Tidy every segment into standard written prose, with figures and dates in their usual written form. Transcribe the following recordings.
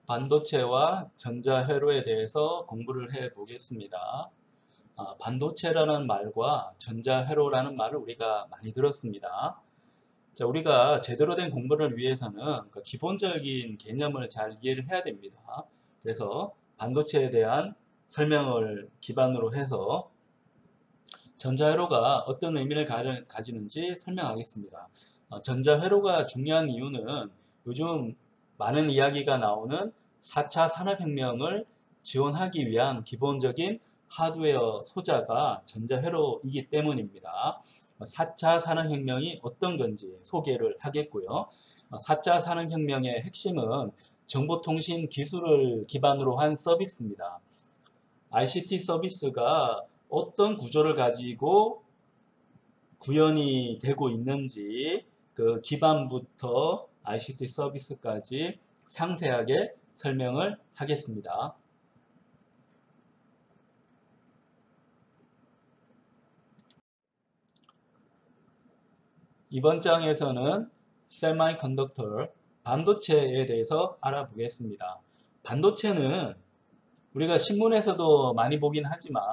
반도체와 전자회로에 대해서 공부를 해 보겠습니다. 반도체라는 말과 전자회로라는 말을 우리가 많이 들었습니다. 자, 우리가 제대로 된 공부를 위해서는 그 기본적인 개념을 잘 이해를 해야 됩니다. 그래서 반도체에 대한 설명을 기반으로 해서 전자회로가 어떤 의미를 가지는지 설명하겠습니다. 전자회로가 중요한 이유는 요즘 많은 이야기가 나오는 4차 산업혁명을 지원하기 위한 기본적인 하드웨어 소자가 전자회로이기 때문입니다. 4차 산업혁명이 어떤 건지 소개를 하겠고요. 4차 산업혁명의 핵심은 정보통신 기술을 기반으로 한 서비스입니다. ICT 서비스가 어떤 구조를 가지고 구현이 되고 있는지 그 기반부터 ICT 서비스까지 상세하게 설명을 하겠습니다. 이번 장에서는 세미컨덕터, 반도체에 대해서 알아보겠습니다. 반도체는 우리가 신문에서도 많이 보긴 하지만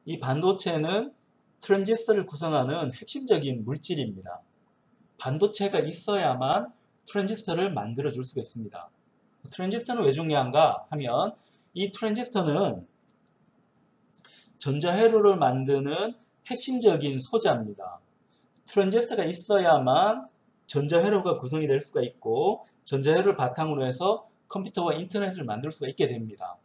이 반도체는 트랜지스터를 구성하는 핵심적인 물질입니다. 반도체가 있어야만 트랜지스터를 만들어 줄 수가 있습니다. 트랜지스터는 왜 중요한가 하면 이 트랜지스터는 전자회로를 만드는 핵심적인 소자입니다. 트랜지스터가 있어야만 전자회로가 구성이 될 수가 있고 전자회로를 바탕으로 해서 컴퓨터와 인터넷을 만들 수가 있게 됩니다.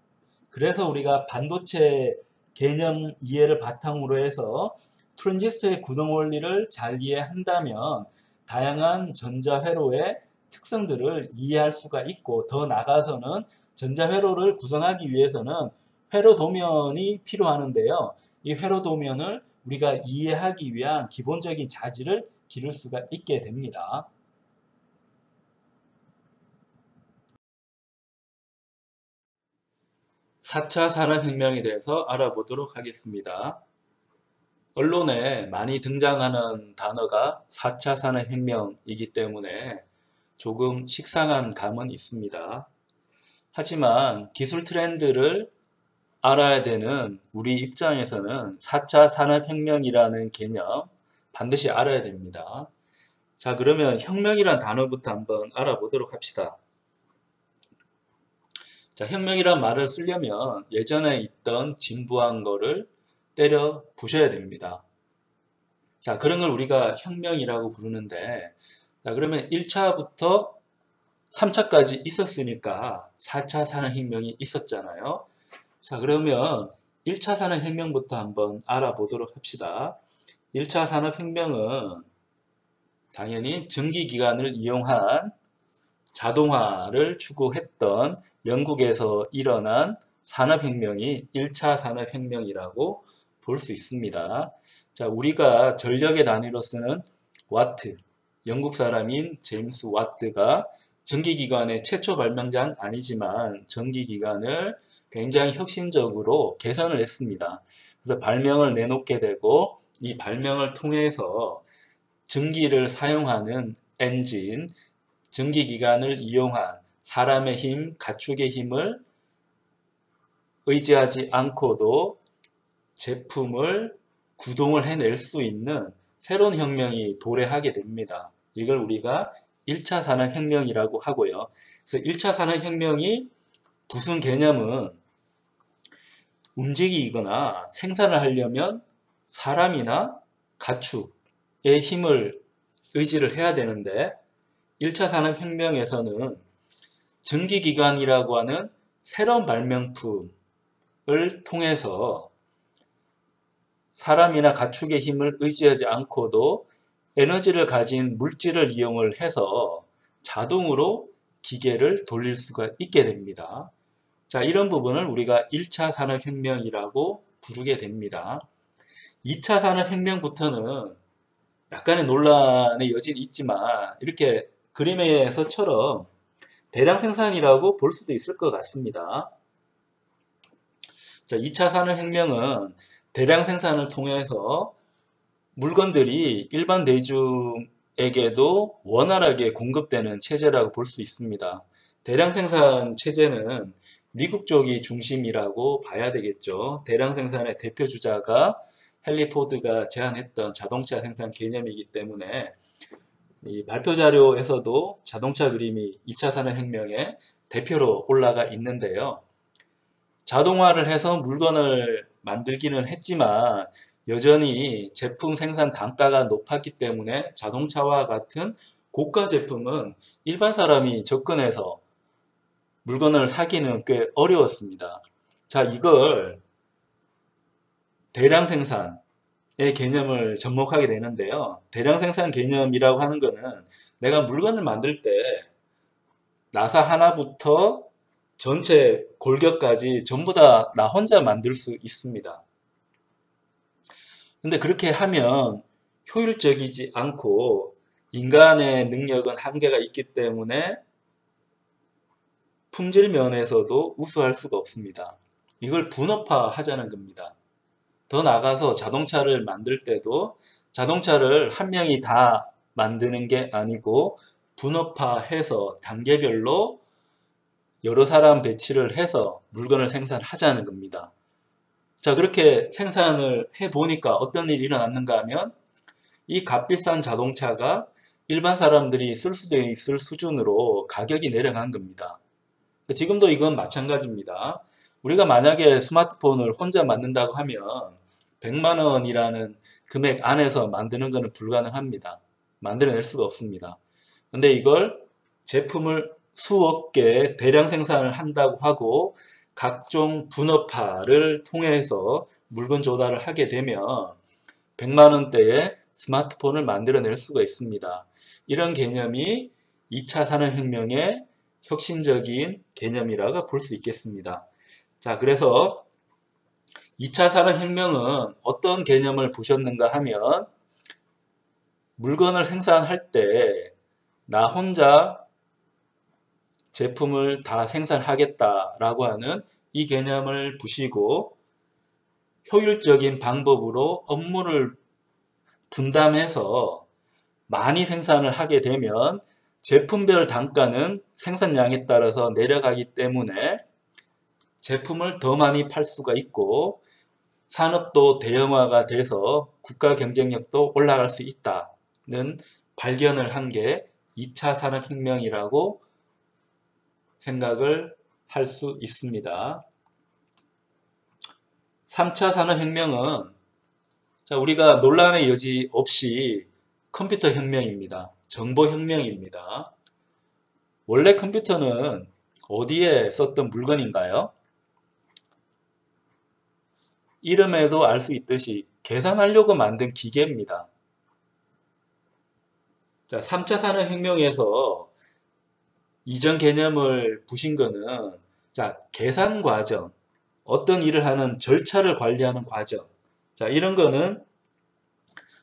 그래서 우리가 반도체 개념 이해를 바탕으로 해서 트랜지스터의 구동 원리를 잘 이해한다면 다양한 전자회로의 특성들을 이해할 수가 있고 더 나아가서는 전자회로를 구성하기 위해서는 회로 도면이 필요하는데요. 이 회로 도면을 우리가 이해하기 위한 기본적인 자질을 기를 수가 있게 됩니다. (4차) 산업혁명에 대해서 알아보도록 하겠습니다. 언론에 많이 등장하는 단어가 4차 산업혁명이기 때문에 조금 식상한 감은 있습니다. 하지만 기술 트렌드를 알아야 되는 우리 입장에서는 4차 산업혁명이라는 개념 반드시 알아야 됩니다. 자, 그러면 혁명이란 단어부터 한번 알아보도록 합시다. 자, 혁명이란 말을 쓰려면 예전에 있던 진부한 거를 때려 부셔야 됩니다. 자, 그런 걸 우리가 혁명이라고 부르는데, 자, 그러면 1차부터 3차까지 있었으니까 4차 산업혁명이 있었잖아요. 자, 그러면 1차 산업혁명부터 한번 알아보도록 합시다. 1차 산업혁명은 당연히 전기기관을 이용한 자동화를 추구했던 영국에서 일어난 산업혁명이 1차 산업혁명이라고 볼 수 있습니다. 자, 우리가 전력의 단위로 쓰는 와트, 영국 사람인 제임스 와트가 전기기관의 최초 발명자는 아니지만 전기기관을 굉장히 혁신적으로 개선을 했습니다. 그래서 발명을 내놓게 되고 이 발명을 통해서 전기를 사용하는 엔진, 전기기관을 이용한 사람의 힘, 가축의 힘을 의지하지 않고도 제품을 구동을 해낼 수 있는 새로운 혁명이 도래하게 됩니다. 이걸 우리가 1차 산업혁명이라고 하고요. 그래서 1차 산업혁명이 무슨 개념은 움직이거나 생산을 하려면 사람이나 가축의 힘을 의지를 해야 되는데 1차 산업혁명에서는 전기기관이라고 하는 새로운 발명품을 통해서 사람이나 가축의 힘을 의지하지 않고도 에너지를 가진 물질을 이용을 해서 자동으로 기계를 돌릴 수가 있게 됩니다. 자, 이런 부분을 우리가 1차 산업혁명이라고 부르게 됩니다. 2차 산업혁명부터는 약간의 논란의 여지는 있지만 이렇게 그림에서처럼 대량 생산이라고 볼 수도 있을 것 같습니다. 자, 2차 산업혁명은 대량 생산을 통해서 물건들이 일반 대중에게도 원활하게 공급되는 체제라고 볼 수 있습니다. 대량 생산 체제는 미국 쪽이 중심이라고 봐야 되겠죠. 대량 생산의 대표 주자가 헨리 포드가 제안했던 자동차 생산 개념이기 때문에 이 발표 자료에서도 자동차 그림이 2차 산업혁명의 대표로 올라가 있는데요. 자동화를 해서 물건을 만들기는 했지만 여전히 제품 생산 단가가 높았기 때문에 자동차와 같은 고가 제품은 일반 사람이 접근해서 물건을 사기는 꽤 어려웠습니다. 자, 이걸 대량 생산의 개념을 접목하게 되는데요. 대량 생산 개념이라고 하는 거는 내가 물건을 만들 때 나사 하나부터 전체 골격까지 전부 다 나 혼자 만들 수 있습니다. 근데 그렇게 하면 효율적이지 않고 인간의 능력은 한계가 있기 때문에 품질 면에서도 우수할 수가 없습니다. 이걸 분업화 하자는 겁니다. 더 나아가서 자동차를 만들 때도 자동차를 한 명이 다 만드는 게 아니고 분업화해서 단계별로 여러 사람 배치를 해서 물건을 생산하자는 겁니다. 자, 그렇게 생산을 해보니까 어떤 일이 일어났는가 하면 이 값비싼 자동차가 일반 사람들이 쓸 수도 있을 수준으로 가격이 내려간 겁니다. 지금도 이건 마찬가지입니다. 우리가 만약에 스마트폰을 혼자 만든다고 하면 100만 원이라는 금액 안에서 만드는 것은 불가능합니다. 만들어낼 수가 없습니다. 근데 이걸 제품을 수억 개 대량 생산을 한다고 하고 각종 분업화를 통해서 물건 조달을 하게 되면 100만 원대의 스마트폰을 만들어낼 수가 있습니다. 이런 개념이 2차 산업혁명의 혁신적인 개념이라고 볼 수 있겠습니다. 자, 그래서 2차 산업혁명은 어떤 개념을 보셨는가 하면 물건을 생산할 때 나 혼자 제품을 다 생산하겠다라고 하는 이 개념을 보시고 효율적인 방법으로 업무를 분담해서 많이 생산을 하게 되면 제품별 단가는 생산량에 따라서 내려가기 때문에 제품을 더 많이 팔 수가 있고 산업도 대형화가 돼서 국가 경쟁력도 올라갈 수 있다는 발견을 한 게 2차 산업혁명이라고 생각을 할 수 있습니다. 3차 산업혁명은 우리가 논란의 여지 없이 컴퓨터 혁명입니다. 정보혁명입니다. 원래 컴퓨터는 어디에 썼던 물건인가요? 이름에도 알 수 있듯이 계산하려고 만든 기계입니다. 자, 3차 산업혁명에서 이전 개념을 부신 거는 계산 과정, 어떤 일을 하는 절차를 관리하는 과정. 자, 이런 거는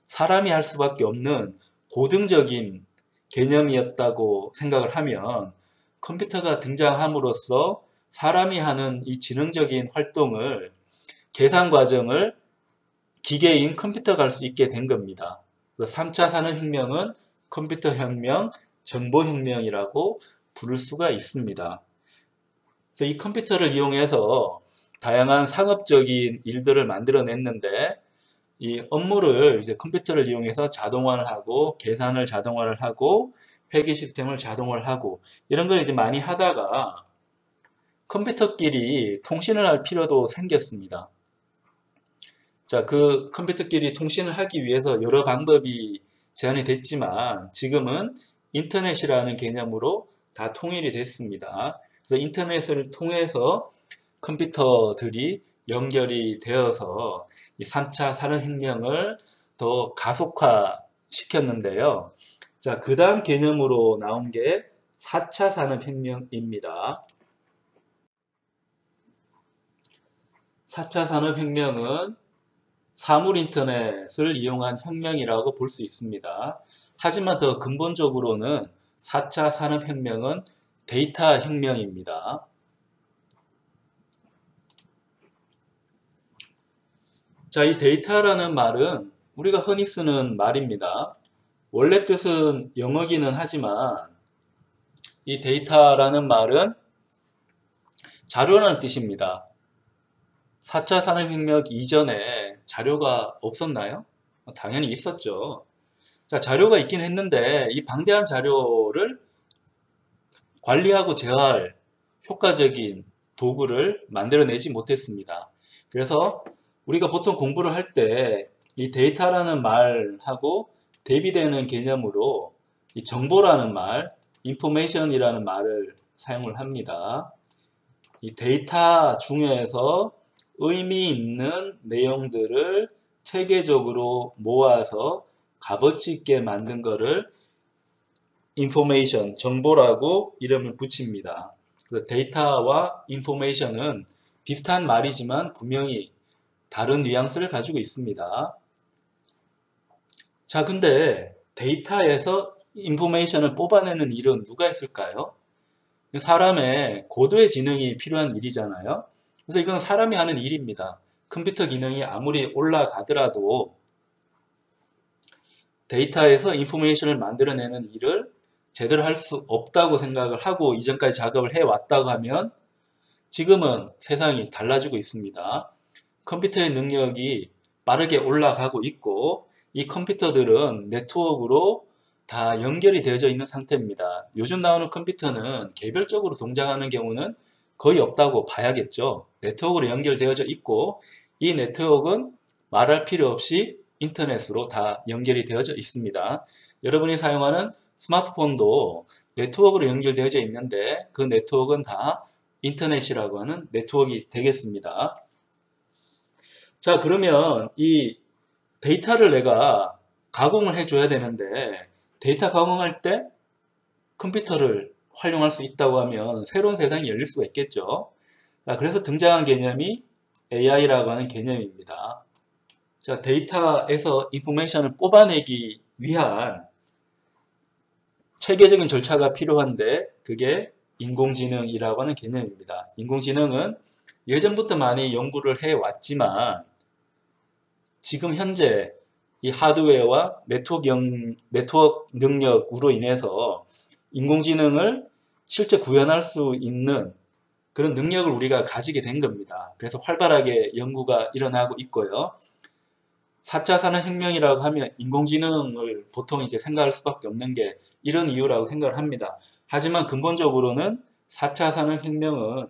사람이 할 수밖에 없는 고등적인 개념이었다고 생각을 하면 컴퓨터가 등장함으로써 사람이 하는 이 지능적인 활동을 계산 과정을 기계인 컴퓨터가 할 수 있게 된 겁니다. 3차 산업혁명은 컴퓨터 혁명, 정보혁명이라고 부를 수가 있습니다. 그래서 이 컴퓨터를 이용해서 다양한 상업적인 일들을 만들어냈는데 이 업무를 이제 컴퓨터를 이용해서 자동화를 하고 계산을 자동화를 하고 회계 시스템을 자동화를 하고 이런 걸 이제 많이 하다가 컴퓨터끼리 통신을 할 필요도 생겼습니다. 자, 그 컴퓨터끼리 통신을 하기 위해서 여러 방법이 제안이 됐지만 지금은 인터넷이라는 개념으로 다 통일이 됐습니다. 그래서 인터넷을 통해서 컴퓨터들이 연결이 되어서 이 3차 산업혁명을 더 가속화 시켰는데요. 자, 그 다음 개념으로 나온 게 4차 산업혁명입니다. 4차 산업혁명은 사물인터넷을 이용한 혁명이라고 볼 수 있습니다. 하지만 더 근본적으로는 4차 산업혁명은 데이터 혁명입니다. 자, 이 데이터라는 말은 우리가 흔히 쓰는 말입니다. 원래 뜻은 영어기는 하지만 이 데이터라는 말은 자료라는 뜻입니다. 4차 산업혁명 이전에 자료가 없었나요? 당연히 있었죠. 자, 자료가 있긴 했는데 이 방대한 자료를 관리하고 제어할 효과적인 도구를 만들어내지 못했습니다. 그래서 우리가 보통 공부를 할 때 이 데이터라는 말하고 대비되는 개념으로 이 정보라는 말, information이라는 말을 사용을 합니다. 이 데이터 중에서 의미 있는 내용들을 체계적으로 모아서 값어치 있게 만든 거를 information, 정보라고 이름을 붙입니다. 그래서 데이터와 information은 비슷한 말이지만 분명히 다른 뉘앙스를 가지고 있습니다. 자, 근데 데이터에서 information을 뽑아내는 일은 누가 했을까요? 사람의 고도의 지능이 필요한 일이잖아요. 그래서 이건 사람이 하는 일입니다. 컴퓨터 기능이 아무리 올라가더라도 데이터에서 인포메이션을 만들어내는 일을 제대로 할 수 없다고 생각을 하고 이전까지 작업을 해왔다고 하면 지금은 세상이 달라지고 있습니다. 컴퓨터의 능력이 빠르게 올라가고 있고 이 컴퓨터들은 네트워크로 다 연결이 되어져 있는 상태입니다. 요즘 나오는 컴퓨터는 개별적으로 동작하는 경우는 거의 없다고 봐야겠죠. 네트워크로 연결되어져 있고 이 네트워크는 말할 필요 없이 인터넷으로 다 연결이 되어져 있습니다. 여러분이 사용하는 스마트폰도 네트워크로 연결되어져 있는데 그 네트워크는 다 인터넷이라고 하는 네트워크가 되겠습니다. 자, 그러면 이 데이터를 내가 가공을 해줘야 되는데 데이터 가공할 때 컴퓨터를 활용할 수 있다고 하면 새로운 세상이 열릴 수가 있겠죠. 자, 그래서 등장한 개념이 AI라고 하는 개념입니다. 자, 데이터에서 인포메이션을 뽑아내기 위한 체계적인 절차가 필요한데 그게 인공지능이라고 하는 개념입니다. 인공지능은 예전부터 많이 연구를 해왔지만 지금 현재 이 하드웨어와 네트워크 능력으로 인해서 인공지능을 실제 구현할 수 있는 그런 능력을 우리가 가지게 된 겁니다. 그래서 활발하게 연구가 일어나고 있고요. 4차 산업혁명이라고 하면 인공지능을 보통 이제 생각할 수밖에 없는 게 이런 이유라고 생각을 합니다. 하지만 근본적으로는 4차 산업혁명은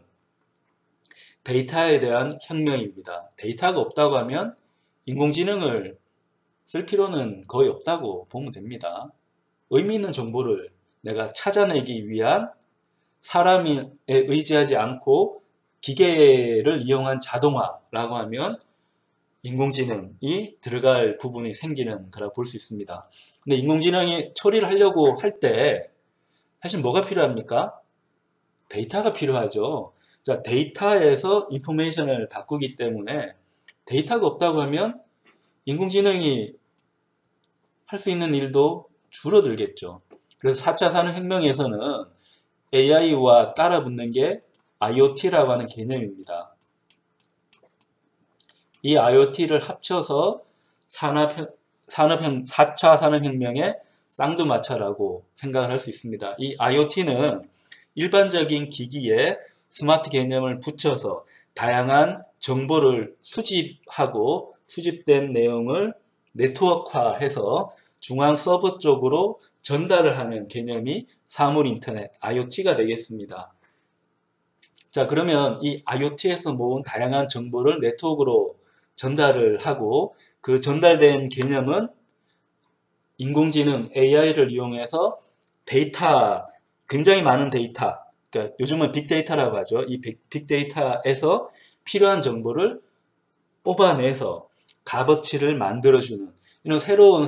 데이터에 대한 혁명입니다. 데이터가 없다고 하면 인공지능을 쓸 필요는 거의 없다고 보면 됩니다. 의미 있는 정보를 내가 찾아내기 위한 사람에 의지하지 않고 기계를 이용한 자동화라고 하면 인공지능이 들어갈 부분이 생기는 거라고 볼 수 있습니다. 근데 인공지능이 처리를 하려고 할 때 사실 뭐가 필요합니까? 데이터가 필요하죠. 자, 데이터에서 인포메이션을 바꾸기 때문에 데이터가 없다고 하면 인공지능이 할 수 있는 일도 줄어들겠죠. 그래서 4차 산업혁명에서는 AI와 따라붙는 게 IoT라고 하는 개념입니다. 이 IoT를 합쳐서 4차 산업혁명의 쌍두마차라고 생각을 할 수 있습니다. 이 IoT는 일반적인 기기에 스마트 개념을 붙여서 다양한 정보를 수집하고 수집된 내용을 네트워크화해서 중앙 서버 쪽으로 전달을 하는 개념이 사물 인터넷 IoT가 되겠습니다. 자, 그러면 이 IoT에서 모은 다양한 정보를 네트워크로 전달을 하고 그 전달된 개념은 인공지능 AI를 이용해서 데이터, 굉장히 많은 데이터, 그러니까 요즘은 빅데이터라고 하죠. 이 빅데이터에서 필요한 정보를 뽑아내서 값어치를 만들어주는 이런 새로운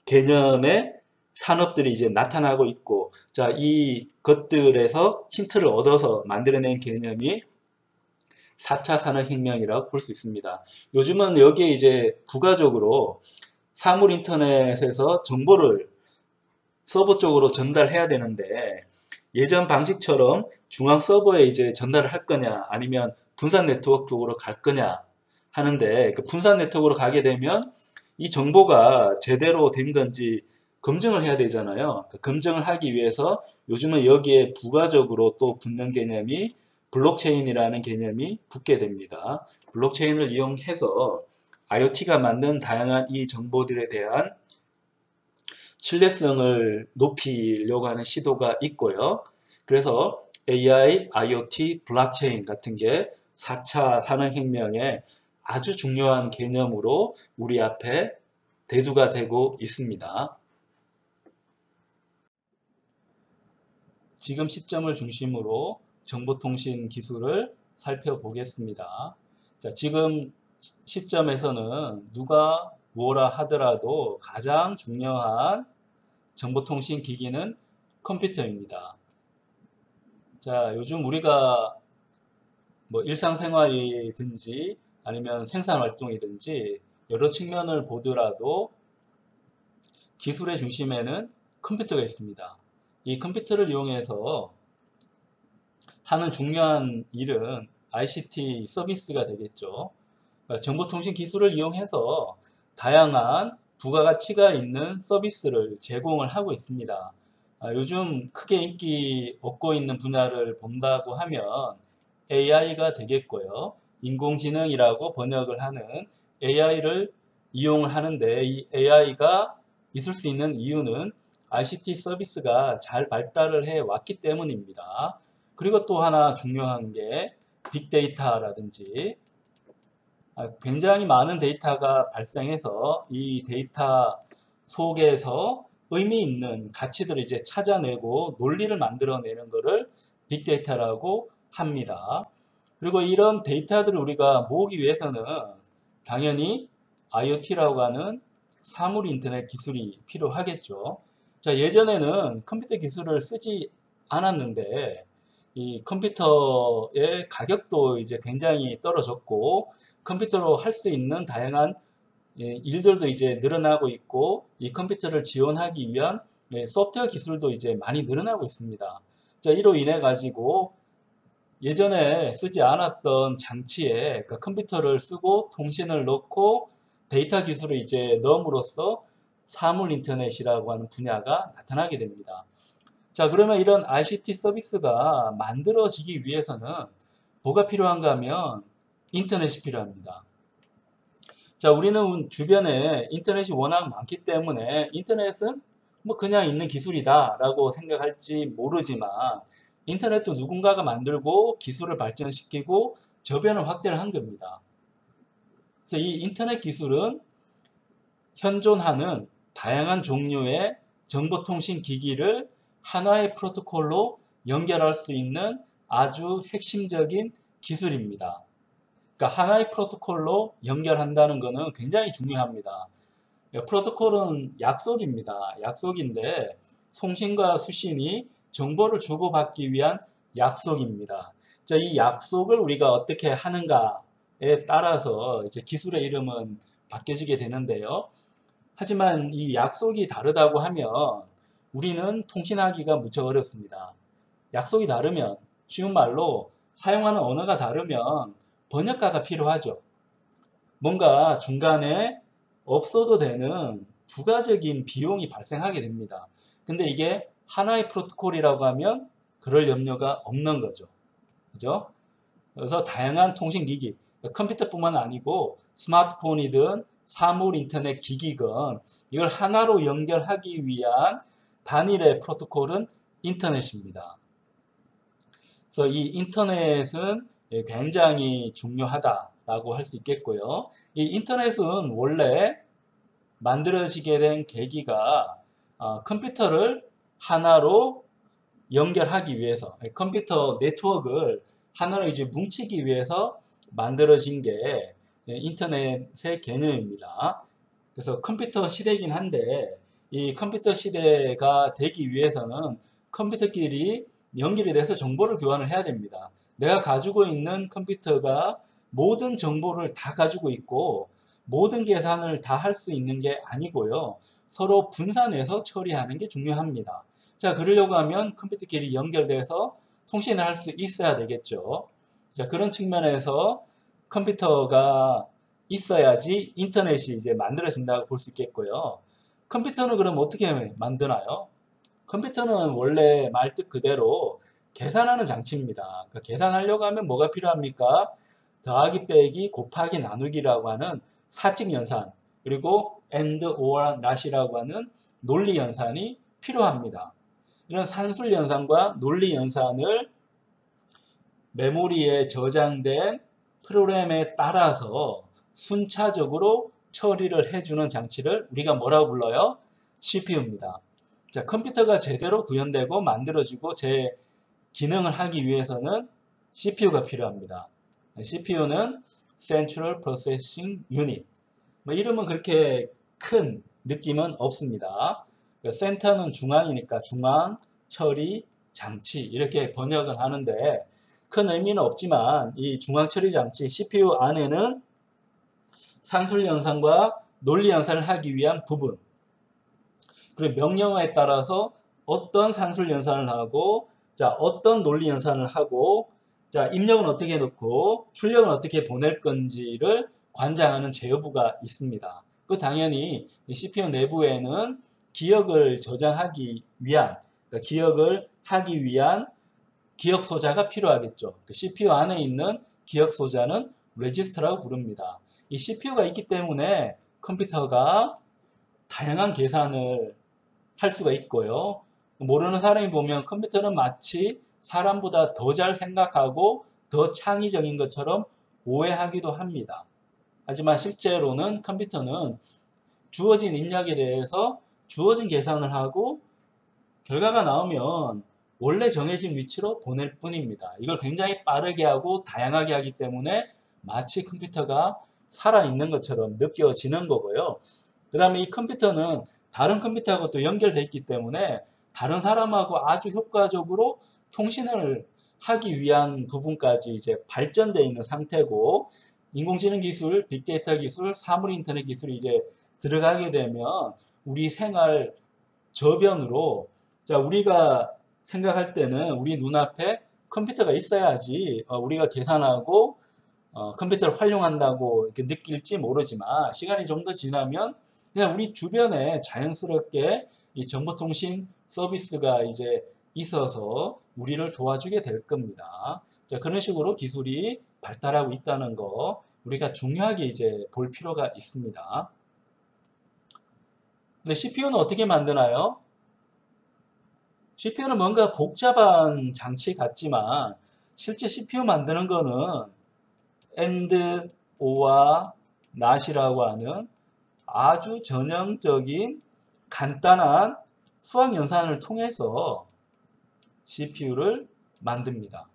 개념의 산업들이 이제 나타나고 있고, 자, 이 것들에서 힌트를 얻어서 만들어낸 개념이 4차 산업혁명이라고 볼 수 있습니다. 요즘은 여기에 이제 부가적으로 사물 인터넷에서 정보를 서버 쪽으로 전달해야 되는데 예전 방식처럼 중앙 서버에 이제 전달을 할 거냐 아니면 분산 네트워크 쪽으로 갈 거냐 하는데 그 분산 네트워크로 가게 되면 이 정보가 제대로 된 건지 검증을 해야 되잖아요. 검증을 하기 위해서 요즘은 여기에 부가적으로 또 붙는 개념이 블록체인이라는 개념이 붙게 됩니다. 블록체인을 이용해서 IoT가 만든 다양한 이 정보들에 대한 신뢰성을 높이려고 하는 시도가 있고요. 그래서 AI, IoT, 블록체인 같은 게 4차 산업혁명의 아주 중요한 개념으로 우리 앞에 대두가 되고 있습니다. 지금 시점을 중심으로 정보통신 기술을 살펴보겠습니다. 자, 지금 시점에서는 누가 뭐라 하더라도 가장 중요한 정보통신 기기는 컴퓨터입니다. 자, 요즘 우리가 뭐 일상생활이든지 아니면 생산활동이든지 여러 측면을 보더라도 기술의 중심에는 컴퓨터가 있습니다. 이 컴퓨터를 이용해서 하는 중요한 일은 ICT 서비스가 되겠죠. 그러니까 정보통신 기술을 이용해서 다양한 부가가치가 있는 서비스를 제공을 하고 있습니다. 요즘 크게 인기 얻고 있는 분야를 본다고 하면 AI가 되겠고요. 인공지능이라고 번역을 하는 AI를 이용을 하는데 이 AI가 있을 수 있는 이유는 ICT 서비스가 잘 발달을 해 왔기 때문입니다. 그리고 또 하나 중요한 게 빅데이터라든지 굉장히 많은 데이터가 발생해서 이 데이터 속에서 의미 있는 가치들을 이제 찾아내고 논리를 만들어내는 것을 빅데이터라고 합니다. 그리고 이런 데이터들을 우리가 모으기 위해서는 당연히 IoT라고 하는 사물 인터넷 기술이 필요하겠죠. 자, 예전에는 컴퓨터 기술을 쓰지 않았는데 이 컴퓨터의 가격도 이제 굉장히 떨어졌고 컴퓨터로 할 수 있는 다양한 일들도 이제 늘어나고 있고 이 컴퓨터를 지원하기 위한 소프트웨어 기술도 이제 많이 늘어나고 있습니다. 자, 이로 인해 가지고 예전에 쓰지 않았던 장치에 그 컴퓨터를 쓰고 통신을 넣고 데이터 기술을 이제 넣음으로써 사물 인터넷이라고 하는 분야가 나타나게 됩니다. 자, 그러면 이런 ICT 서비스가 만들어지기 위해서는 뭐가 필요한가 하면 인터넷이 필요합니다. 자, 우리는 주변에 인터넷이 워낙 많기 때문에 인터넷은 뭐 그냥 있는 기술이다 라고 생각할지 모르지만 인터넷도 누군가가 만들고 기술을 발전시키고 저변을 확대를 한 겁니다. 그래서 이 인터넷 기술은 현존하는 다양한 종류의 정보통신 기기를 하나의 프로토콜로 연결할 수 있는 아주 핵심적인 기술입니다. 그러니까 하나의 프로토콜로 연결한다는 것은 굉장히 중요합니다. 프로토콜은 약속입니다. 약속인데 송신과 수신이 정보를 주고받기 위한 약속입니다. 자, 이 약속을 우리가 어떻게 하는가에 따라서 이제 기술의 이름은 바뀌어지게 되는데요. 하지만 이 약속이 다르다고 하면 우리는 통신하기가 무척 어렵습니다. 약속이 다르면 쉬운 말로 사용하는 언어가 다르면 번역가가 필요하죠. 뭔가 중간에 없어도 되는 부가적인 비용이 발생하게 됩니다. 근데 이게 하나의 프로토콜이라고 하면 그럴 염려가 없는 거죠. 그죠? 그래서 다양한 통신기기, 컴퓨터뿐만 아니고 스마트폰이든 사물 인터넷 기기건 이걸 하나로 연결하기 위한 단일의 프로토콜은 인터넷입니다. 그래서 이 인터넷은 굉장히 중요하다라고 할 수 있겠고요. 이 인터넷은 원래 만들어지게 된 계기가 컴퓨터를 하나로 연결하기 위해서 컴퓨터 네트워크를 하나로 이제 뭉치기 위해서 만들어진 게 인터넷의 개념입니다. 그래서 컴퓨터 시대이긴 한데 이 컴퓨터 시대가 되기 위해서는 컴퓨터끼리 연결이 돼서 정보를 교환을 해야 됩니다. 내가 가지고 있는 컴퓨터가 모든 정보를 다 가지고 있고 모든 계산을 다 할 수 있는 게 아니고요. 서로 분산해서 처리하는 게 중요합니다. 자, 그러려고 하면 컴퓨터끼리 연결돼서 통신을 할 수 있어야 되겠죠. 자, 그런 측면에서 컴퓨터가 있어야지 인터넷이 이제 만들어진다고 볼 수 있겠고요. 컴퓨터는 그럼 어떻게 만드나요? 컴퓨터는 원래 말뜻 그대로 계산하는 장치입니다. 그러니까 계산하려고 하면 뭐가 필요합니까? 더하기 빼기 곱하기 나누기라고 하는 사칙 연산, 그리고 and, or, not이라고 하는 논리 연산이 필요합니다. 이런 산술 연산과 논리 연산을 메모리에 저장된 프로그램에 따라서 순차적으로 처리를 해주는 장치를 우리가 뭐라고 불러요? CPU입니다. 자, 컴퓨터가 제대로 구현되고 만들어지고 제 기능을 하기 위해서는 CPU가 필요합니다. CPU는 Central Processing Unit. 뭐 이름은 그렇게 큰 느낌은 없습니다. 센터는 중앙이니까 중앙 처리 장치 이렇게 번역은 하는데 큰 의미는 없지만 이 중앙 처리 장치 CPU 안에는 산술 연산과 논리 연산을 하기 위한 부분, 그리고 명령어에 따라서 어떤 산술 연산을 하고, 자, 어떤 논리 연산을 하고, 자, 입력은 어떻게 넣고, 출력은 어떻게 보낼 건지를 관장하는 제어부가 있습니다. 그 당연히 CPU 내부에는 기억을 저장하기 위한, 그러니까 기억을 하기 위한 기억 소자가 필요하겠죠. CPU 안에 있는 기억 소자는 레지스터라고 부릅니다. 이 CPU가 있기 때문에 컴퓨터가 다양한 계산을 할 수가 있고요. 모르는 사람이 보면 컴퓨터는 마치 사람보다 더 잘 생각하고 더 창의적인 것처럼 오해하기도 합니다. 하지만 실제로는 컴퓨터는 주어진 입력에 대해서 주어진 계산을 하고 결과가 나오면 원래 정해진 위치로 보낼 뿐입니다. 이걸 굉장히 빠르게 하고 다양하게 하기 때문에 마치 컴퓨터가 살아있는 것처럼 느껴지는 거고요. 그 다음에 이 컴퓨터는 다른 컴퓨터하고 또 연결되어 있기 때문에 다른 사람하고 아주 효과적으로 통신을 하기 위한 부분까지 이제 발전되어 있는 상태고, 인공지능 기술, 빅데이터 기술, 사물 인터넷 기술이 이제 들어가게 되면 우리 생활 저변으로, 자, 우리가 생각할 때는 우리 눈앞에 컴퓨터가 있어야지 우리가 계산하고 컴퓨터를 활용한다고 이렇게 느낄지 모르지만 시간이 좀 더 지나면 그냥 우리 주변에 자연스럽게 이 정보통신 서비스가 이제 있어서 우리를 도와주게 될 겁니다. 자, 그런 식으로 기술이 발달하고 있다는 거 우리가 중요하게 이제 볼 필요가 있습니다. 근데 CPU는 어떻게 만드나요? CPU는 뭔가 복잡한 장치 같지만 실제 CPU 만드는 거는 AND, OR, NOT이라고 하는 아주 전형적인 간단한 수학 연산을 통해서 CPU를 만듭니다.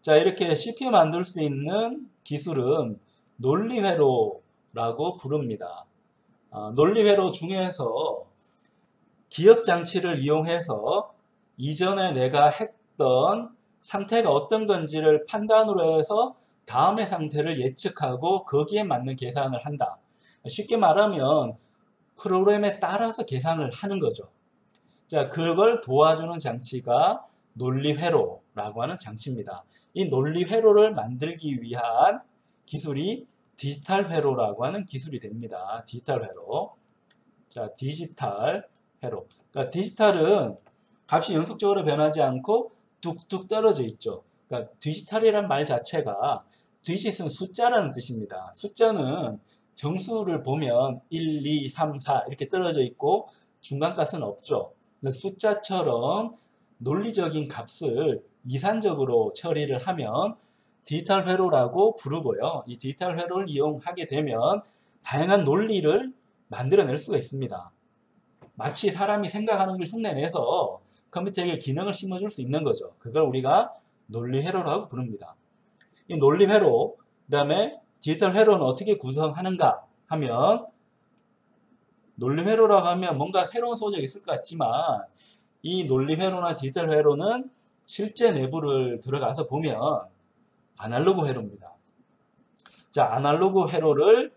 자, 이렇게 CPU 만들 수 있는 기술은 논리회로라고 부릅니다. 논리회로 중에서 기억 장치를 이용해서 이전에 내가 했던 상태가 어떤 건지를 판단으로 해서 다음의 상태를 예측하고 거기에 맞는 계산을 한다. 쉽게 말하면 프로그램에 따라서 계산을 하는 거죠. 자, 그걸 도와주는 장치가 논리회로라고 하는 장치입니다. 이 논리회로를 만들기 위한 기술이 디지털 회로라고 하는 기술이 됩니다. 디지털 회로. 자, 디지털 회로. 그러니까 디지털은 값이 연속적으로 변하지 않고 뚝뚝 떨어져 있죠. 그러니까 디지털이란 말 자체가 디짓은 숫자라는 뜻입니다. 숫자는 정수를 보면 1, 2, 3, 4 이렇게 떨어져 있고 중간값은 없죠. 숫자처럼 논리적인 값을 이산적으로 처리를 하면 디지털 회로라고 부르고요. 이 디지털 회로를 이용하게 되면 다양한 논리를 만들어낼 수가 있습니다. 마치 사람이 생각하는 걸 흉내내서 컴퓨터에게 기능을 심어줄 수 있는 거죠. 그걸 우리가 논리회로라고 부릅니다. 이 논리회로, 그 다음에 디지털 회로는 어떻게 구성하는가 하면, 논리회로라고 하면 뭔가 새로운 소재가 있을 것 같지만 이 논리회로나 디지털 회로는 실제 내부를 들어가서 보면 아날로그 회로입니다. 자, 아날로그 회로를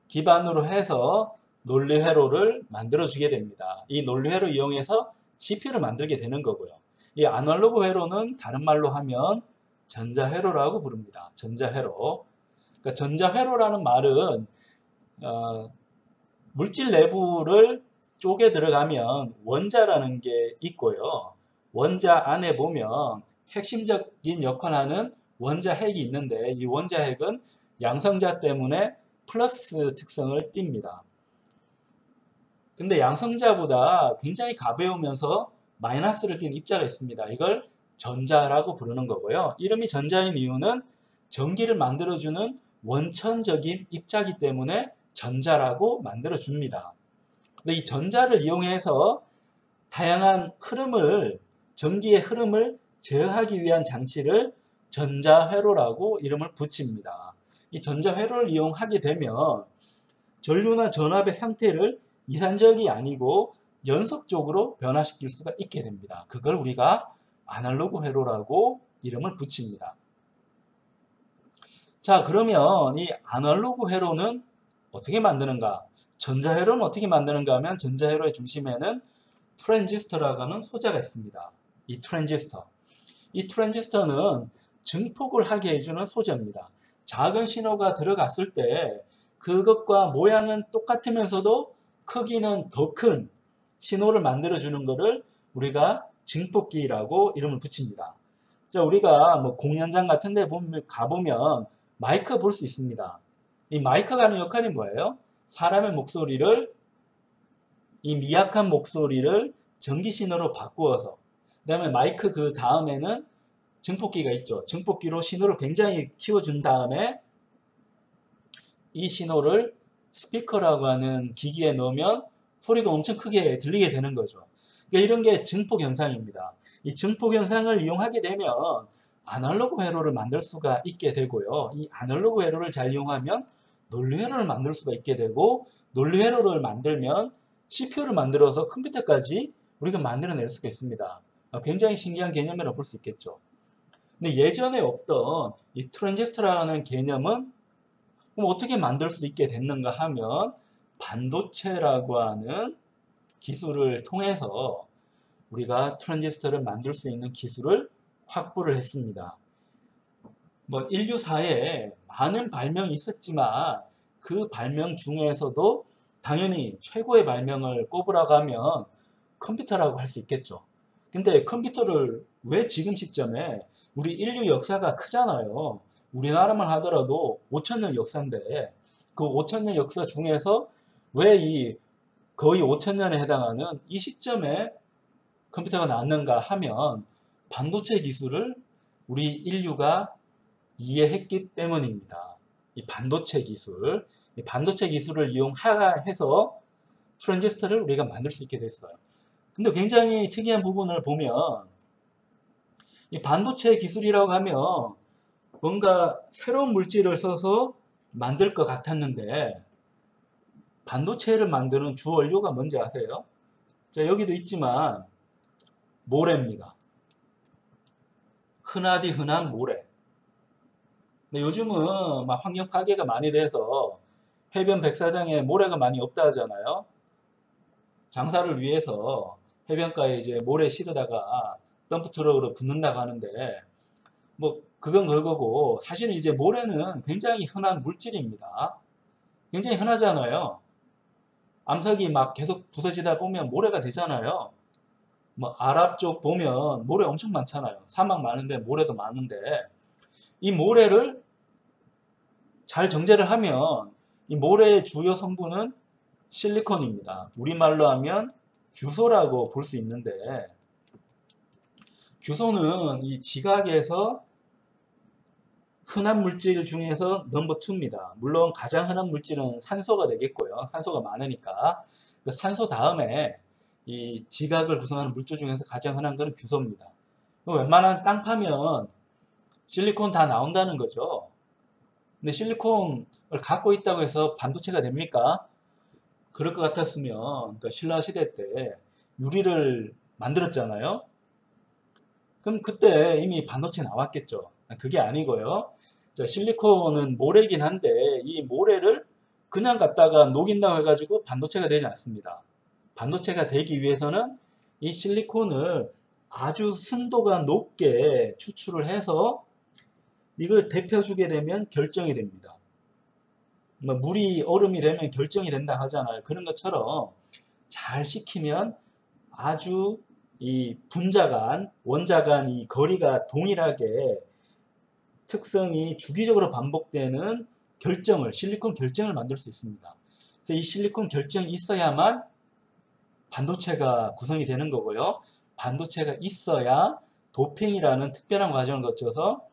기반으로 해서 논리회로를 만들어주게 됩니다. 이 논리회로 이용해서 CPU를 만들게 되는 거고요. 이 아날로그 회로는 다른 말로 하면 전자회로라고 부릅니다. 전자회로. 그러니까 전자회로라는 말은 물질 내부를 쪼개 들어가면 원자라는 게 있고요. 원자 안에 보면 핵심적인 역할을 하는 원자 핵이 있는데 이 원자 핵은 양성자 때문에 플러스 특성을 띱니다. 근데 양성자보다 굉장히 가벼우면서 마이너스를 띤 입자가 있습니다. 이걸 전자라고 부르는 거고요. 이름이 전자인 이유는 전기를 만들어주는 원천적인 입자이기 때문에 전자라고 만들어줍니다. 근데 이 전자를 이용해서 다양한 흐름을, 전기의 흐름을 제어하기 위한 장치를 전자회로라고 이름을 붙입니다. 이 전자회로를 이용하게 되면 전류나 전압의 상태를 이산적이 아니고 연속적으로 변화시킬 수가 있게 됩니다. 그걸 우리가 아날로그 회로라고 이름을 붙입니다. 자, 그러면 이 아날로그 회로는 어떻게 만드는가? 전자회로는 어떻게 만드는가 하면 전자회로의 중심에는 트랜지스터라고 하는 소자가 있습니다. 이 트랜지스터는 증폭을 하게 해주는 소자입니다. 작은 신호가 들어갔을 때 그것과 모양은 똑같으면서도 크기는 더 큰 신호를 만들어주는 것을 우리가 증폭기라고 이름을 붙입니다. 자, 우리가 뭐 공연장 같은 데 가보면 마이크 볼 수 있습니다. 이 마이크가 하는 역할이 뭐예요? 사람의 목소리를, 이 미약한 목소리를 전기 신호로 바꾸어서, 그 다음에 마이크 그 다음에는 증폭기가 있죠. 증폭기로 신호를 굉장히 키워준 다음에 이 신호를 스피커라고 하는 기기에 넣으면 소리가 엄청 크게 들리게 되는 거죠. 그러니까 이런 게 증폭 현상입니다. 이 증폭 현상을 이용하게 되면 아날로그 회로를 만들 수가 있게 되고요. 이 아날로그 회로를 잘 이용하면 논리 회로를 만들 수가 있게 되고, 논리 회로를 만들면 CPU를 만들어서 컴퓨터까지 우리가 만들어낼 수가 있습니다. 굉장히 신기한 개념이라고 볼 수 있겠죠. 근데 예전에 없던 이 트랜지스터라는 개념은 그럼 어떻게 만들 수 있게 됐는가 하면 반도체라고 하는 기술을 통해서 우리가 트랜지스터를 만들 수 있는 기술을 확보를 했습니다. 뭐 인류사에 많은 발명이 있었지만 그 발명 중에서도 당연히 최고의 발명을 꼽으라고 하면 컴퓨터라고 할 수 있겠죠. 근데 컴퓨터를 왜 지금 시점에, 우리 인류 역사가 크잖아요. 우리나라만 하더라도 5천년 역사인데 그 5천년 역사 중에서 왜 이 거의 5천년에 해당하는 이 시점에 컴퓨터가 나왔는가 하면 반도체 기술을 우리 인류가 이해했기 때문입니다. 이 반도체 기술을 이용해서 트랜지스터를 우리가 만들 수 있게 됐어요. 근데 굉장히 특이한 부분을 보면 이 반도체 기술이라고 하면 뭔가 새로운 물질을 써서 만들 것 같았는데 반도체를 만드는 주 원료가 뭔지 아세요? 자, 여기도 있지만 모래입니다. 흔하디 흔한 모래. 근데 요즘은 막 환경 파괴가 많이 돼서 해변 백사장에 모래가 많이 없다 하잖아요. 장사를 위해서 해변가에 이제 모래 실어다가 덤프트럭으로 붓는다고 하는데 뭐 그건 그거고, 사실은 이제 모래는 굉장히 흔한 물질입니다. 굉장히 흔하잖아요. 암석이 막 계속 부서지다 보면 모래가 되잖아요. 뭐 아랍 쪽 보면 모래 엄청 많잖아요. 사막 많은데 모래도 많은데 이 모래를 잘 정제를 하면 이 모래의 주요 성분은 실리콘입니다. 우리말로 하면 규소라고 볼 수 있는데, 규소는 이 지각에서 흔한 물질 중에서 넘버 2입니다. 물론 가장 흔한 물질은 산소가 되겠고요. 산소가 많으니까. 그 산소 다음에 이 지각을 구성하는 물질 중에서 가장 흔한 것은 규소입니다. 웬만한 땅 파면 실리콘 다 나온다는 거죠. 근데 실리콘을 갖고 있다고 해서 반도체가 됩니까? 그럴 것 같았으면 그러니까 신라 시대 때 유리를 만들었잖아요. 그럼 그때 이미 반도체 나왔겠죠. 그게 아니고요. 자, 실리콘은 모래이긴 한데 이 모래를 그냥 갖다가 녹인다고 해가지고 반도체가 되지 않습니다. 반도체가 되기 위해서는 이 실리콘을 아주 순도가 높게 추출을 해서 이걸 데펴주게 되면 결정이 됩니다. 뭐 물이 얼음이 되면 결정이 된다 하잖아요. 그런 것처럼 잘 식히면 아주 이 분자 간, 원자 간 이 거리가 동일하게 특성이 주기적으로 반복되는 결정을, 실리콘 결정을 만들 수 있습니다. 그래서 이 실리콘 결정이 있어야만 반도체가 구성이 되는 거고요. 반도체가 있어야 도핑이라는 특별한 과정을 거쳐서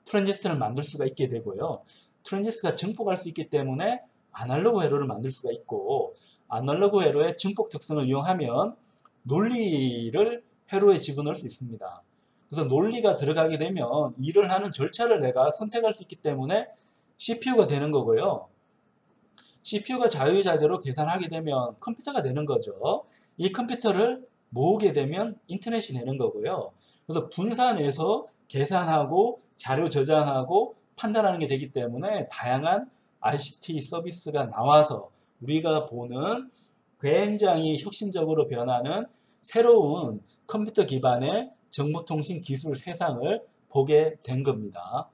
트랜지스터를 만들 수가 있게 되고요. 트랜지스터가 증폭할 수 있기 때문에 아날로그 회로를 만들 수가 있고, 아날로그 회로의 증폭 특성을 이용하면 논리를 회로에 집어넣을 수 있습니다. 그래서 논리가 들어가게 되면 일을 하는 절차를 내가 선택할 수 있기 때문에 CPU가 되는 거고요. CPU가 자유자재로 계산하게 되면 컴퓨터가 되는 거죠. 이 컴퓨터를 모으게 되면 인터넷이 되는 거고요. 그래서 분산해서 계산하고 자료 저장하고 판단하는 게 되기 때문에 다양한 ICT 서비스가 나와서 우리가 보는 굉장히 혁신적으로 변하는 새로운 컴퓨터 기반의 정보통신 기술 세상을 보게 된 겁니다.